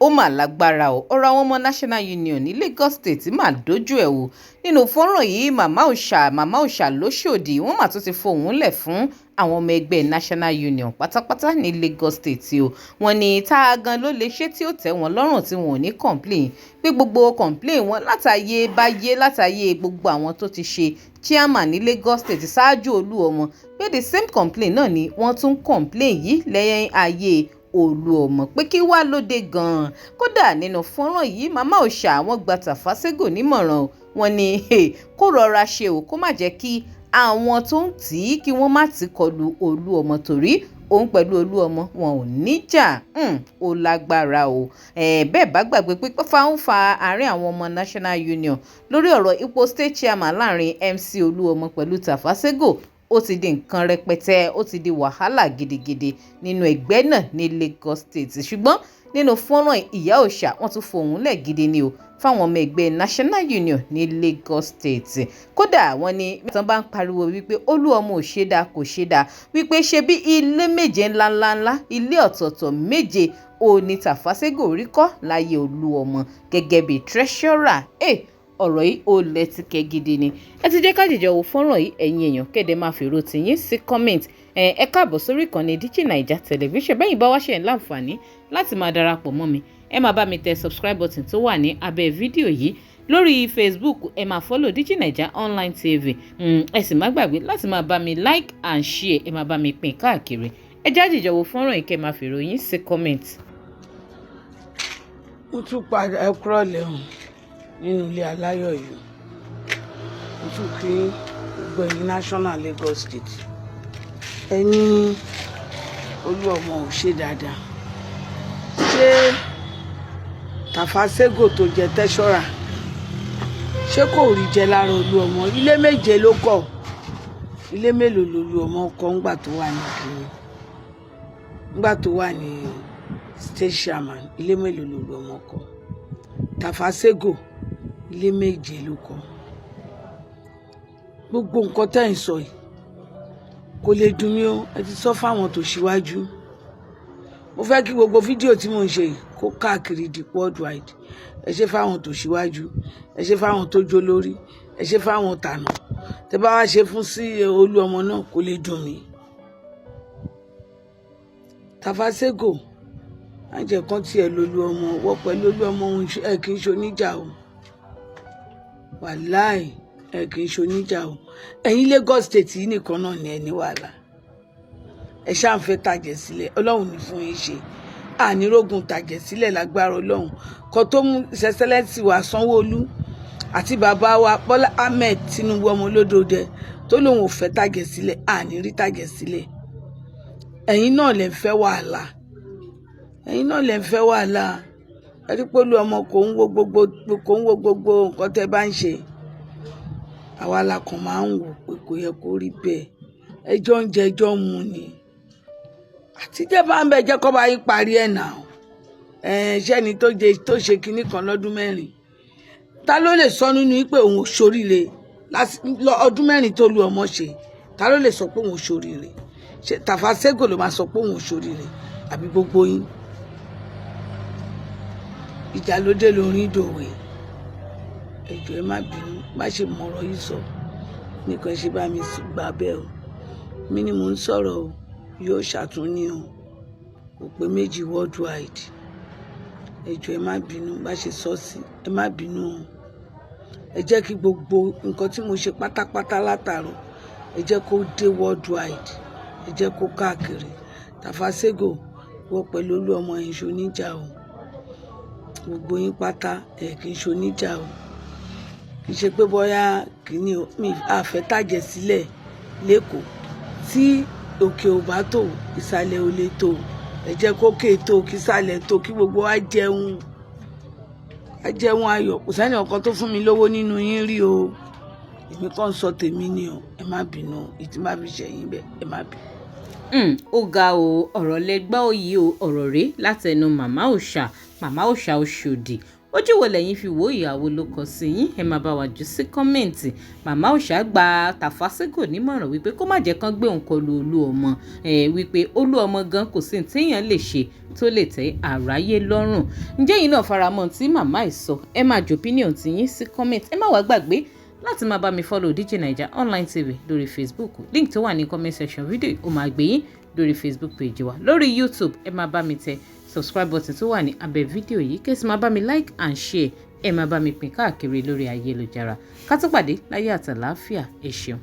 ó mà lágbára o ọ̀rọ̀ àwọn ọmọ National Union ní Lagos State mà dojú ẹ̀ wò nínú fọ́nrán yìí màmá òòṣà lóṣòdì wọ́n mà tún ti fohùn lẹ̀ fún àwọn ọmọ ẹgbẹ́ National Union pátápátá ní Lagos State o wọ́n ní tá a gan ló lè ṣe tí ó tẹ́ wọn lọ́rùn tí wọn ò ní complain pé gbogbo complain wọn látàyè gbogbo àwọn tó ti ṣe chairman ní Lagos State ṣáájú Oluomo pé the same complain náà ni wọ́n tún complain yìí lẹ́yìn ayé Oluomo pé kí wá lóde gan-an kódà nínú fọ́nrán yìí màmá òòṣà àwọn gba Tafa Sego nímọ̀ràn wọ́n ní kó rọra ṣe o kó má jẹ́ kí àwọn tó ń tì í kí wọ́n má ti kọlu Oluomo torí òun pẹ̀lú Oluomo wọn ò níjà ó lágbára o bẹ́ẹ̀ bá gbàgbé pé fáwọn fa àárín àwọn ọmọ National Union lórí ọ̀rọ̀ ipò state chairman láàrin MC Oluomo pẹ̀lú Tafa Sego ó ti di nǹkan rẹpẹtẹ ó ti di wàhálà gidigidi nínú ẹgbẹ́ náà ní Lagos State ṣùgbọ́n nínú fọ́nrán ìyá òòṣà wọ́n tún fohùn lẹ̀ gidi ni o fáwọn ọmọ ẹgbẹ́ National Union ní Lagos State kódà wọ́n ní tán bá ń pariwo wípé Oluomo ò ṣe dáa kò ṣe dáa wípé ṣe bí ilé méje ńláńláńlá ilé ọ̀tọ̀ọ̀tọ̀ méje òní Tafa Sego rí kọ́ láyé Oluomo gẹ́gẹ́ bí treasurer ọ̀rọ̀ yìí ó lẹ́tìkẹ́ gidi ni ẹ ti jẹ́ ká jìjọ wo fọ́nrán yìí ẹ̀yin èèyàn kéde máa fèrò tìyín sí comment ẹ káàbọ̀ sórí ìkànnì DIGINAIJA tẹlifíṣàn bẹ́yìn bá wá ṣe ń láǹfààní láti máa darapọ̀ mọ́ mi ẹ máa bá mi tẹ subscribe button tó wà ní abẹ́ fídíò yìí lórí Facebook ẹ máa follow DIGINAIJA online TV ẹ sì má gbàgbé láti máa bá mi like and share ẹ máa bá mi pín káàkiri ẹ já jìjọ wo fọ́nrán yìí kẹ́ máa fèrò yín sí comment. mo tún padà ẹ kúrò lẹ́hùn nínú ilé aláyọ̀ yìí mo tún kí gbogbo ẹ̀yin National Lagos State ẹni Oluomo ò ṣe dáadáa ṣé Tafa Sego tó jẹ tẹ́ṣọ́ra ṣé kò rí jẹ lára Oluomo ilé méje ló kọ́ ilé mélòó l'Oluomo kọ́ ńgbà tó wà ní kìíní ńgbà tó wà ní state chairman ilé mélòó l'Oluomo kọ́ Tafa Sego ilé méje ló kọ́ gbogbo nǹkan tẹ́ ń sọ yìí kò lè dùn mí o ẹ ti sọ fáwọn tó ṣíwájú mo fẹ́ kí gbogbo fídíò tí mo ń ṣe yìí kó káàkiri di worldwide ẹ ṣe fáwọn tó ṣíwájú ẹ ṣe fáwọn tó jó lórí ẹ ṣe fáwọn tànà tẹ́ bá wá ṣe fún sí Oluomo náà kò lè dùn mí. Tafa Sego àjẹ kan tiẹ̀ l'Oluomo wọ́ pẹ̀lú Oluomo ẹ kì í ṣe oníjà o wàláì ẹ kì í ṣe oníjà o ẹ̀yin Lagos State yìí nìkan náà ni ẹni wàhálà ẹ ṣáà ń fẹ́ tàjẹ̀ sílẹ̀ Ọlọ́run ní fún yín ṣe ànírógun tàjẹ̀ sílẹ̀ lágbára Ọlọ́run kan tó mú Excellency wa Sanwó-Olú àti bàbá wa Bọ́lá Ahmed Tinubu ọmọ olódòdẹ tó lóun ò fẹ́ tàjẹ̀ sílẹ̀ àní rí tàjẹ̀ sílẹ̀ ẹ̀yin náà lè fẹ́ wàhálà ẹ̀yin náà lè fẹ́ wàhálà ẹ rí pé Oluomo kò ń wo gbogbo nǹkan tẹ́ bá ń ṣe àwa la kàn máa ń wò pé kò yẹ kó rí bẹ́ẹ̀ ẹjọ́ ń jẹ ẹjọ́ mu ni àtijọ́ bá ń bẹ jẹ́ kó bá yín parí ẹ̀ nà ṣẹ́ni tó ṣe kinní kan lọ́dún mẹ́rin ta ló lè sọ nínú pé òun ò ṣoríire ọdún mẹ́rin tó Oluomo ṣe ta ló lè sọ pé òun ò ṣoríire Tafa Sego ló máa sọ pé òun ò ṣoríire àbí gbogbo yín ìjà ló dé lórí ìdòwe ẹjọ́ ẹ má bínú má ṣe mọ̀rọ̀ yìí sọ nìkan ṣe bá mi gbà bẹ́ẹ̀ o mi ni mò ń sọ̀rọ̀ o yóò ṣàtúní o kò pé méjì worldwide ẹjọ́ ẹ má bínú bá ṣe sọ sí ẹ má bínú o ẹ jẹ́ kí gbogbo nǹkan tí mo ṣe pátápátá látàrọ ẹ jẹ́ kó dé worldwide ẹ jẹ́ kó káàkiri Tafa Sego wọ pẹ̀lú Oluomo ẹ̀ ń ṣoníjà o gbogbo yín pátá ẹ̀ kì í ṣoníjà o kì í ṣe pé bóyá kìíní mi àfẹ́ tàjẹ̀ sílẹ̀ lẹ́kọ̀ọ́ tí òkè ò bá tó ìsàlẹ̀ ò lè tó ẹ jẹ́ kó kè tó kí ìsàlẹ̀ tó kí gbogbo wa jẹun ayọ̀ kò sẹ́ni ọ̀kan tó fún mi lówó nínú yín rí o èmi kàn sọ tèmi ni o ẹ má bínú ìtì má fi ṣẹ̀yìn bẹ́ẹ̀ ẹ má bínú. ó ga o ọ̀rọ̀ lẹ́gbẹ́ òyì o ọ̀rọ̀ rèé látẹnu màmá òòṣà Òṣòdì ojú wo lẹ́yìn fi wò ìyàwó ló kọ sí yín ẹ máa bá wa jù sí kọ́mẹ̀ǹtì. Màmá Òòṣà gba Tafa Sego nímọ̀ràn wípé kó má jẹ́ kán gbé òun kọlu Oluomo wípé Oluomo gan kò sí téèyàn lè ṣe tó lè tẹ́ àráyé lọ́rùn. Ǹjẹ́ yìí náà faramọ́ tí màmá ì sọ ẹ máa jù opinion ti yín sí kọ́mẹ̀ǹtì. Ẹ má wá gbàgbé láti máa bá mi follow DIGINAIJA online TV lórí Facebook, link tó wà ní comment section video ó máa gbé yín lórí Facebook page wa. Lórí YouTube ẹ máa bá mi tẹ subscribe button tó wà ní abẹ́ fídíò yìí kẹ́sì máa bá mi like and share ẹ máa bá mi pín káàkiri lórí ayélujára. Ká tó pàdé láyé àtàlàáfíà ẹ ṣeun.